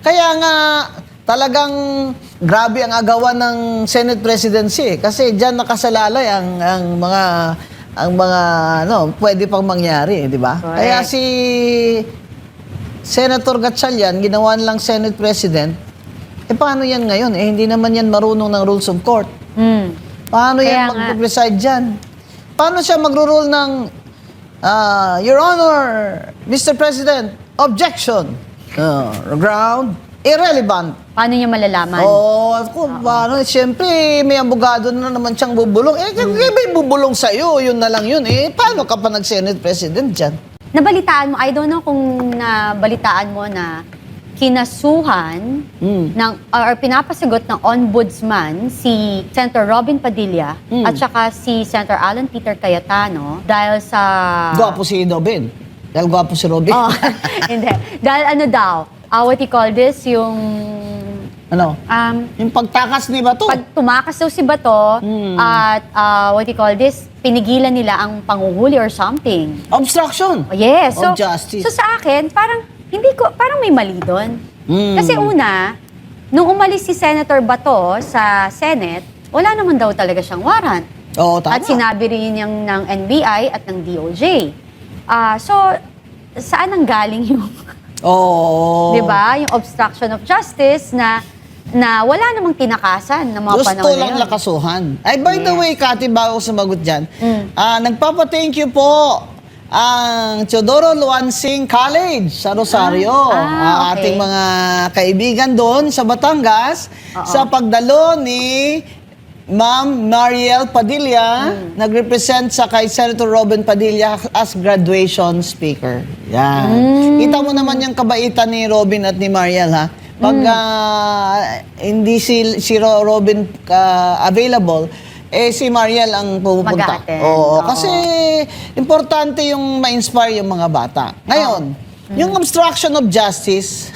Kaya nga, talagang grabe ang agawan ng Senate presidency. Kasi diyan nakasalalay ang mga pwede pang mangyari, di ba? Correct. Kaya si Senator Gatchalian, ginawa lang Senate President, paano yan ngayon? Hindi naman yan marunong ng rules of court. Paano Kaya yan mag-preside dyan? Paano siya magro-rule ng Your Honor, Mr. President, objection. Ground, irrelevant. Paano niya malalaman? Paano? Siyempre, may abogado na naman siyang bubulong. May bubulong sa'yo, yun na lang yun. Paano ka pa nag-Senate President dyan? Nabalitaan mo, I don't know kung nabalitaan mo na kinasuhan or pinapasagot ng ombudsman si Senator Robin Padilla at saka si Senator Alan Peter Cayetano dahil sa... Gwapo si Robin. Dahil gwapo si Robin. Hindi. Dahil what you call this, yung... yung pagtakas ni Bato. Pag tumakas daw si Bato at what you call this, pinigilan nila ang panguhuli or something. Obstruction. Yes. Of justice. So sa akin, parang may mali doon. Kasi una, nung umalis si Senator Bato sa Senate, wala naman daw talaga siyang warrant. Oo, tama. At sinabi rin yung ng NBI at ng DOJ. So, saan ang galing yung... Di ba? Yung obstruction of justice na wala namang tinakasan ng mga Gusto panahon na lang yun. lakasuhan. Ay, by the way, Kati, bago sumagot dyan, nagpapa-thank you po ang Teodoro Luansing College sa Rosario. Okay. Ating mga kaibigan doon sa Batangas sa pagdalo ni Ma'am Mariel Padilla, nag-represent sa kay Senator Robin Padilla as graduation speaker. Yan. Kita mo naman yung kabaitan ni Robin at ni Mariel, ha? Pag hindi si Robin available, si Mariel ang pupunta. Mag-a-attend. Oo. Kasi importante yung ma-inspire yung mga bata. Ngayon, yung obstruction of justice,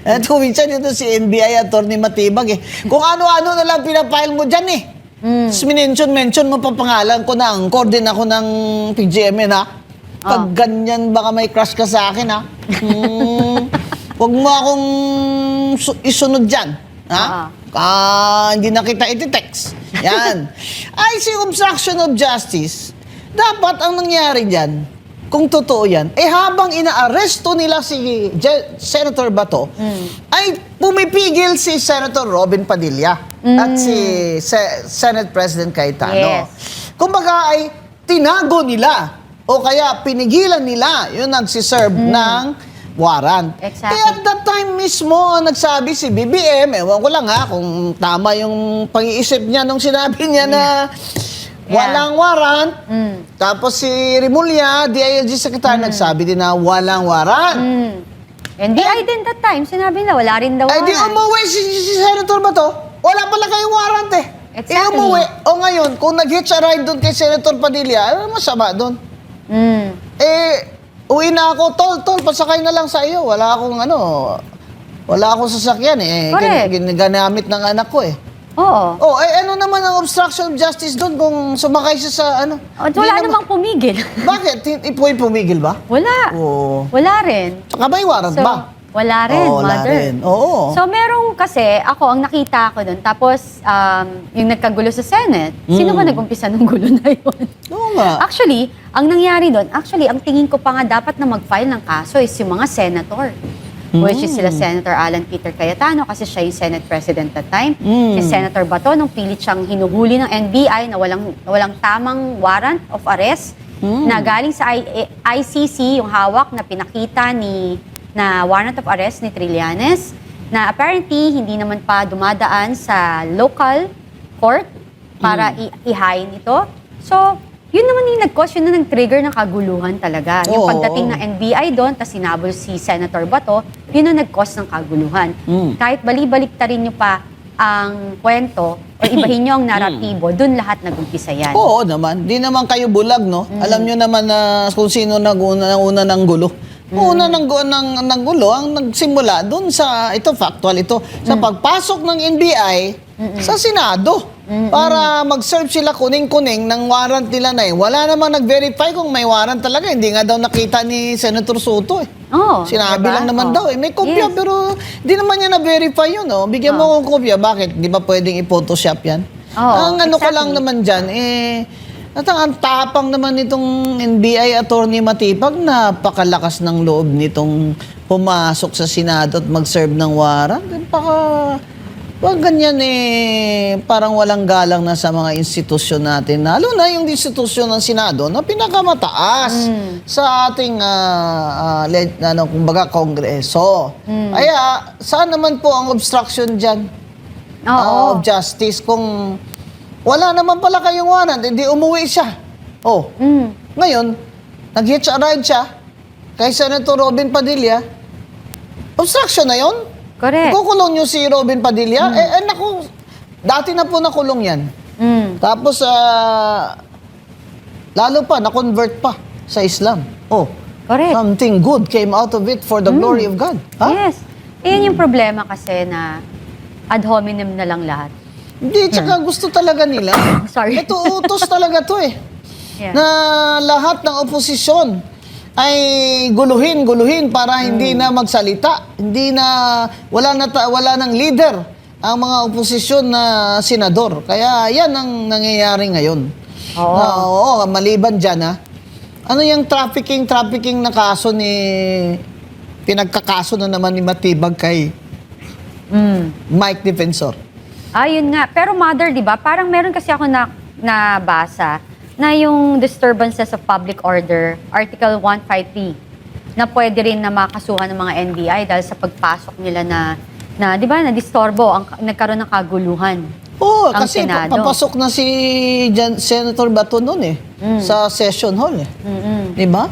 at minsan ito si NBI Attorney Matibag kung ano-ano na lang pinapile mo dyan Tapos mention mo pa pangalan ko na, angkor din ako ng PGMN, ha? Pag ganyan, baka may crush ka sa akin, ha? Huwag mo akong isunod dyan. Ha? Hindi na kita iti-text. Yan. Ay, si obstruction of justice, dapat ang nangyari dyan, kung totoo yan, habang inaaresto nila si Senator Bato, ay pumipigil si Senator Robin Padilla at si Senate President Cayetano. Yes. Kumbaga ay tinago nila o kaya pinigilan nila yung nagsiserve ng warrant. Exactly. Kaya at that time mismo, nagsabi si BBM, ewan ko lang kung tama yung pag-iisip niya nung sinabi niya na walang warrant. Tapos si Rimulya, DILG Secretary, nagsabi din na walang warrant. NBI din that time, sinabi nila, wala rin daw Ay di warrant. umuwi si Senator Bato, wala pala kayong warrant Exactly. Umuwi. O ngayon, kung nag-hitch a ride doon kay Senator Padilla, ano masama doon? Uwi na ako, tol, pasakay na lang sa iyo. Wala akong sasakyan Correct. Ginagamit ng anak ko Oo. ano naman ang obstruction of justice doon kung sumakay siya sa At wala namang pumigil. Bakit? Pumigil ba? Wala. Oo. Wala rin. Saka may warrant ba? Wala rin, Wala mother. rin. Oo. So, merong kasi, ako, ang nakita ko doon, tapos, yung nagkagulo sa Senate, sino ba nag-umpisa ng gulo na yun? Oo nga. Actually, ang nangyari doon, ang tingin ko pa nga dapat na mag-file ng kaso is yung mga senator. Which is sila Senator Alan Peter Cayetano kasi siya yung Senate President that time. Si Senator Bato, nung pilit siyang hinuhuli ng NBI na walang tamang warrant of arrest na galing sa ICC, yung hawak na pinakita na warrant of arrest ni Trillanes na apparently hindi naman pa dumadaan sa local court para ihain ito. So, yun naman yung nag-cause, yun na nag-trigger ng kaguluhan talaga. Yung pagdating ng NBI doon, tas sinabol si Senator Bato, yun na nag-cause ng kaguluhan. Kahit bali-balik ta rin nyo pa ang kwento o ibahin nyo ang naratibo, doon lahat nag-umpisa yan. Oo naman. Di naman kayo bulag, no? Alam nyo naman na kung sino nag-una ng gulo. Una ng gulo, ang nagsimula doon sa, ito, factual ito, sa pagpasok ng NBI sa Senado. para mag-serve sila kuning-kuning ng warrant nila na Wala namang nag-verify kung may warrant talaga. Hindi nga daw nakita ni Senator Soto eh. Oo, Sinabi diba? lang naman Oo. daw eh. May kopya Yes. pero di naman niya na-verify yun. Oh. Bigyan mo kong kopya. Bakit? Di ba pwedeng i-photoshop yan? Oo, Ang ano ko exactly. lang naman dyan, at ang tapang naman nitong NBI Attorney Matipag, napakalakas ng loob nitong pumasok sa Senado at mag-serve ng warrant. Wag ganyan parang walang galang na sa mga institusyon natin. Lalo na yung institusyon ng Senado na pinakamataas sa ating kumbaga Kongreso. Kaya saan naman po ang obstruction dyan Oo. of justice kung wala naman pala kayong warrant, hindi umuwi siya. Oh. Ngayon, nag-hitch a ride siya kay Senator Robin Padilla. Obstruction na yon. Correct. Kukulong nyo si Robin Padilla? Naku, dati na po nakulong yan. Tapos, lalo pa, na-convert pa sa Islam. Oh, Correct. something good came out of it for the glory of God. Ha? Yes. Iyan yung problema kasi na ad hominem na lang lahat. Hindi, tsaka gusto talaga nila. Sorry. Ito, utos talaga to eh. Yeah. Na lahat ng oposisyon ay guluhin para hindi na magsalita. Hindi na, wala nang leader ang mga oposisyon na senador. Kaya yan ang nangyayari ngayon. Oo. Oo, maliban dyan ha. Ano yung trafficking na kaso pinagkakaso na naman ni Matibag kay Mike Defensor? Ayun nga. Pero mother, di ba? Parang meron kasi ako nabasa na yung disturbances of public order, Article 153, na pwede rin na makasuhan ng mga NBI dahil sa pagpasok nila na di ba, na-distorbo, nagkaroon ng kaguluhan. Oo, ang kasi Senado. papasok na si Senator Bato noon sa session hall Di ba?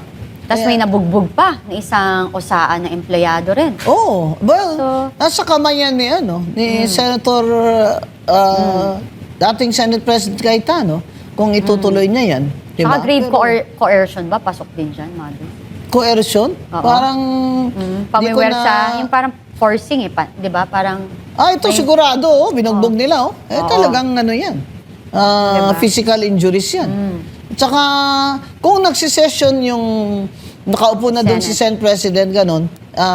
Tapos may nabugbog pa na isang osaan na empleyado rin. Oh, well, So- nasa kamay yan ni Senator, dating Senate President Cayetano, kung itutuloy niya yan. Di ba? Saka grave Pero coercion ba? Pasok din dyan, mother. coercion? Oo. Parang, di ko Pamiwersa, yung parang forcing di ba? Parang, ito sigurado, binugbog nila. Talagang ano yan. Diba? Physical injuries yan. Tsaka, kung nagsisession yung nakaupo na doon si Senate President, ganon,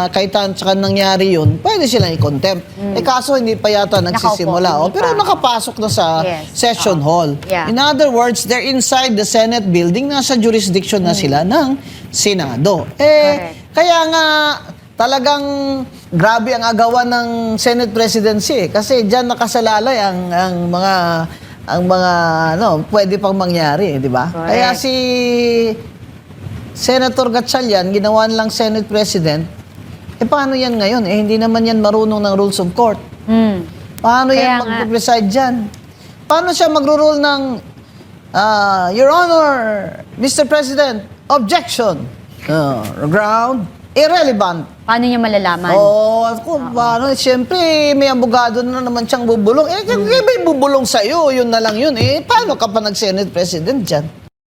kahit tsaka nangyari yun, pwede silang i-contempt. Kaso hindi pa yata nagsisimula. Nakaupo, hindi Pero pa. nakapasok na sa Yes. session hall. Yeah. In other words, they're inside the Senate building, nasa jurisdiction na sila ng Senado. Correct. Kaya nga, talagang grabe ang agawan ng Senate presidency kasi diyan nakasalalay ang mga pwede pang mangyari, di ba? Correct. Kaya si Senator Gatchalian, ginawa lang Senate President, paano yan ngayon? Hindi naman yan marunong ng rules of court. Paano Kaya yan nga. mag-preside dyan? Paano siya mag-rule ng Your Honor, Mr. President, objection. Ground, irrelevant. paano niya malalaman? Paano? Siyempre, may abogado na naman siyang bubulong. Kaya may bubulong sa'yo, yun na lang yun. Paano ka pa nag-Senate President dyan?